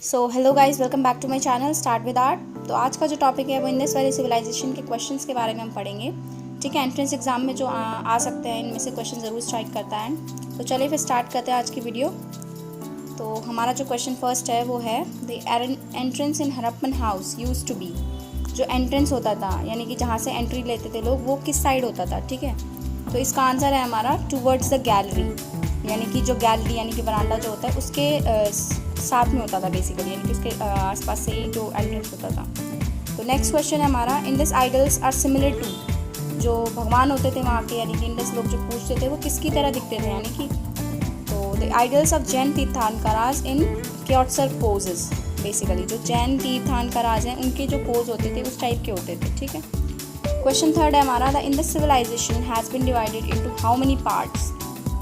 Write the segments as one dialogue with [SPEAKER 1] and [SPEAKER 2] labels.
[SPEAKER 1] So hello guys, welcome back to my channel start with art. तो आज का जो टॉपिक है वो इंडस वैली सिविलाइजेशन के क्वेश्चंस के बारे में हम पढ़ेंगे। ठीक है, एंट्रेंस एग्जाम में जो आ सकते हैं इनमें से क्वेश्चन ज़रूर स्ट्राइक करता है। तो चलिए फिर स्टार्ट करते हैं आज की वीडियो। तो हमारा जो क्वेश्चन फर्स्ट है वो है the entrance in Harappan house used to be. जो एंट्रेंस होता था यानी कि जहाँ से एंट्री लेते थे लोग, वो किस साइड होता था। ठीक है, तो इसका आंसर है हमारा टूवर्ड्स द गैलरी, यानी कि जो गैलरी यानी कि बरामदा जो होता है उसके साथ में होता था बेसिकली, यानी कि उसके आसपास से ही जो एंट्रेंस होता था। तो नेक्स्ट क्वेश्चन है हमारा Indus idols are similar to. जो भगवान होते थे वहाँ के यानी कि इंडस लोग जो पूछते थे वो किसकी तरह दिखते थे, यानी कि तो the idols of Jain tirthankaras in क्योत्सर पोजेस। बेसिकली जो जैन तीर्थंकरास हैं उनके जो पोज होते थे उस टाइप के होते थे। ठीक है, क्वेश्चन थर्ड है हमारा the Indus civilization has been divided into how many parts.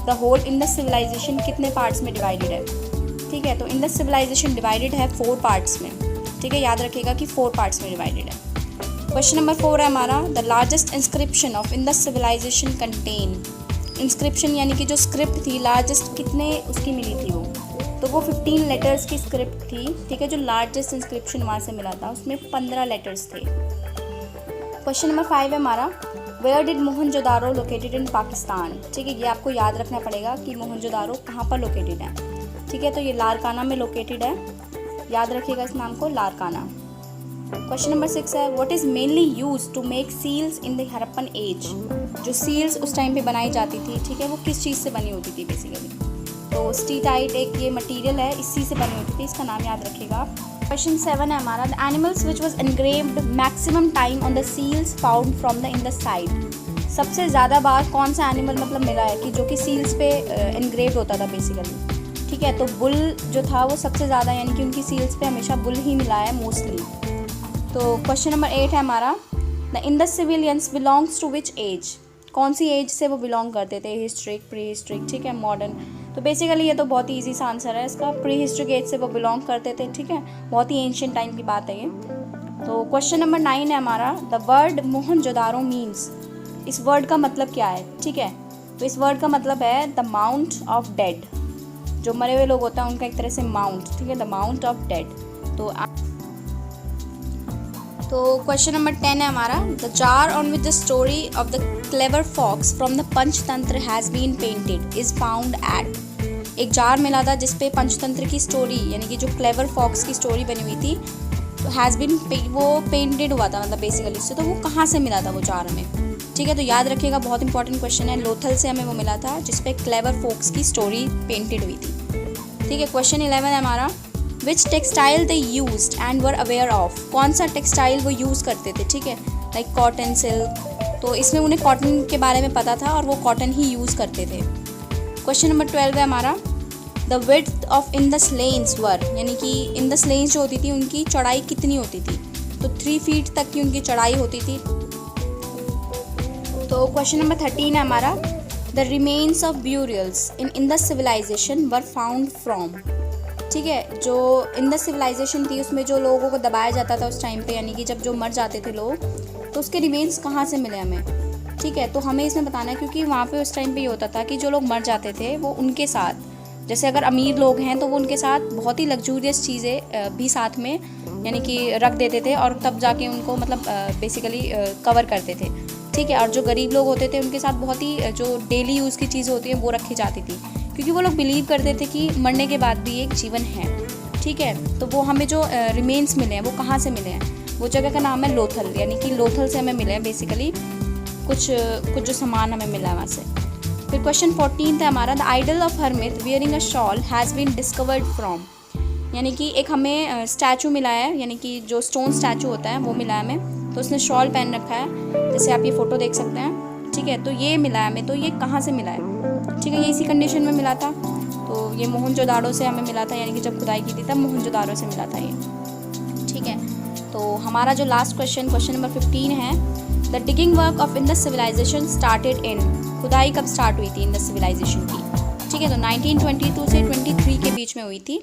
[SPEAKER 1] The whole Indus civilization कितने पार्ट्स में डिवाइडेड है। ठीक है, तो इंडस सिविलाइजेशन डिवाइडेड है 4 पार्ट्स में। ठीक है, याद रखिएगा कि 4 पार्ट्स में डिवाइडेड है। क्वेश्चन नंबर 4 है हमारा the largest inscription of Indus civilization contain. Inscription यानी कि जो स्क्रिप्ट थी लार्जेस्ट कितने उसकी मिली थी वो, तो वो 15 लेटर्स की स्क्रिप्ट थी। ठीक है, जो लार्जेस्ट इंस्क्रिप्शन वहाँ से मिला था उसमें 15 लेटर्स थे। क्वेश्चन नंबर 5 है हमारा where did Mohenjodaro located in Pakistan. ठीक है, ये आपको याद रखना पड़ेगा कि मोहनजोदारो कहाँ पर लोकेटेड है। ठीक है, तो ये लारकाना में लोकेटेड है, याद रखिएगा इस नाम को, लारकाना। क्वेश्चन नंबर 6 है what is mainly use to make seals in the Harappan age. जो सील्स उस टाइम पे बनाई जाती थी, ठीक है, वो किस चीज़ से बनी होती थी बेसिकली, तो स्टीटाइट एक ये मटेरियल है, इसी से बनी होती थी, इसका नाम याद रखिएगा। क्वेश्चन 7 है हमारा the animals which was engraved maximum time on the seals found from the Indus site. सबसे ज़्यादा बार कौन सा एनिमल मतलब मिला है कि जो कि सील्स पे एनग्रेव्ड होता था बेसिकली। ठीक है, तो बुल जो था वो सबसे ज़्यादा, यानी कि उनकी सील्स पे हमेशा बुल ही मिला है मोस्टली। तो क्वेश्चन नंबर 8 है हमारा the Indus civilians belongs to which age. कौन सी एज से वो बिलोंग करते थे, हिस्ट्रिक, प्री हिस्ट्रिक, ठीक है, मॉडर्न। तो बेसिकली ये तो बहुत ही ईजी सा आंसर है इसका, प्री हिस्ट्रिक एज से वो बिलोंग करते थे। ठीक है, बहुत ही एंशिएंट टाइम की बात है ये। तो क्वेश्चन नंबर 9 है हमारा द वर्ड मोहनजोदारो मीन्स। इस वर्ड का मतलब क्या है। ठीक है, तो इस वर्ड का मतलब है द माउंट ऑफ डेड। जो मरे हुए लोग होता है उनका एक तरह से माउंट, ठीक है, द माउंट ऑफ डेड। तो क्वेश्चन नंबर 10 है हमारा the jar on which the story of the clever fox from the Panchatantra has been painted is found at. एक जार मिला था जिसपे पंचतंत्र की स्टोरी यानी कि जो क्लेवर फॉक्स की स्टोरी बनी हुई थी, तो हैज़ बीन वो पेंटेड हुआ था मतलब बेसिकली इससे। तो वो कहाँ से मिला था वो जार हमें। ठीक है, तो याद रखिएगा, बहुत इंपॉर्टेंट क्वेश्चन है। लोथल से हमें वो मिला था जिसपे क्लेवर फॉक्स की स्टोरी पेंटेड हुई थी। ठीक है, क्वेश्चन 11 है हमारा which textile they used and were aware of. कौन सा टेक्सटाइल वो यूज़ करते थे। ठीक है, लाइक कॉटन, सिल्क, तो इसमें उन्हें कॉटन के बारे में पता था और वो कॉटन ही यूज़ करते थे। क्वेश्चन नंबर 12 है हमारा the width of Indus lanes were, यानी कि इंडस लेन्स जो होती थी उनकी चौड़ाई कितनी होती थी, तो 3 फीट तक की उनकी चौड़ाई होती थी। तो क्वेश्चन नंबर 13 है हमारा the remains of burials in Indus civilization were found from. ठीक है, जो इंडस सिविलाइजेशन थी उसमें जो लोगों को दबाया जाता था उस टाइम पे, यानी कि जब जो मर जाते थे लोग, तो उसके रिमेन्स कहाँ से मिले हमें। ठीक है, तो हमें इसमें बताना है क्योंकि वहाँ पे उस टाइम पे ये होता था कि जो लोग मर जाते थे वो उनके साथ, जैसे अगर अमीर लोग हैं तो वो उनके साथ बहुत ही लग्जूरियस चीज़ें भी साथ में यानी कि रख देते थे और तब जाके उनको मतलब बेसिकली कवर करते थे। ठीक है, और जो गरीब लोग होते थे उनके साथ बहुत ही जो डेली यूज़ की चीज़ें होती हैं वो रखी जाती थी, क्योंकि वो लोग बिलीव करते थे कि मरने के बाद भी एक जीवन है। ठीक है, तो वो हमें जो रिमेन्स मिले हैं वो कहाँ से मिले हैं, वो जगह का नाम है लोथल, यानी कि लोथल से हमें मिले हैं बेसिकली कुछ जो सामान हमें मिला है वहाँ से। फिर क्वेश्चन 14 है हमारा the idol of hermit wearing a shawl has been discovered from. यानी कि एक हमें स्टैचू मिला है, यानी कि जो स्टोन स्टैचू होता है वो मिला है हमें, तो उसने शॉल पहन रखा है, जैसे आप ये फ़ोटो देख सकते हैं। ठीक है, तो ये मिला है हमें, तो ये कहाँ से मिला है। ठीक है, ये इसी कंडीशन में मिला था, तो ये मोहनजोदारो से हमें मिला था, यानी कि जब खुदाई की थी तब मोहनजोदारो से मिला था ये। ठीक है, तो हमारा जो लास्ट क्वेश्चन नंबर 15 है the digging work of Indus civilization started in. खुदाई कब स्टार्ट हुई थी इंडस सिविलाइजेशन की। ठीक है, तो 1922 से 23 के बीच में हुई थी।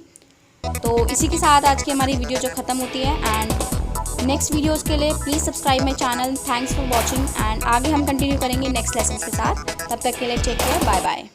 [SPEAKER 1] तो इसी के साथ आज की हमारी वीडियो जो ख़त्म होती है एंड नेक्स्ट वीडियोज़ के लिए please subscribe my channel. Thanks for watching and आगे हम कंटिन्यू करेंगे नेक्स्ट लेसन के साथ। तब तक के लिए टेक केयर, बाय बाय।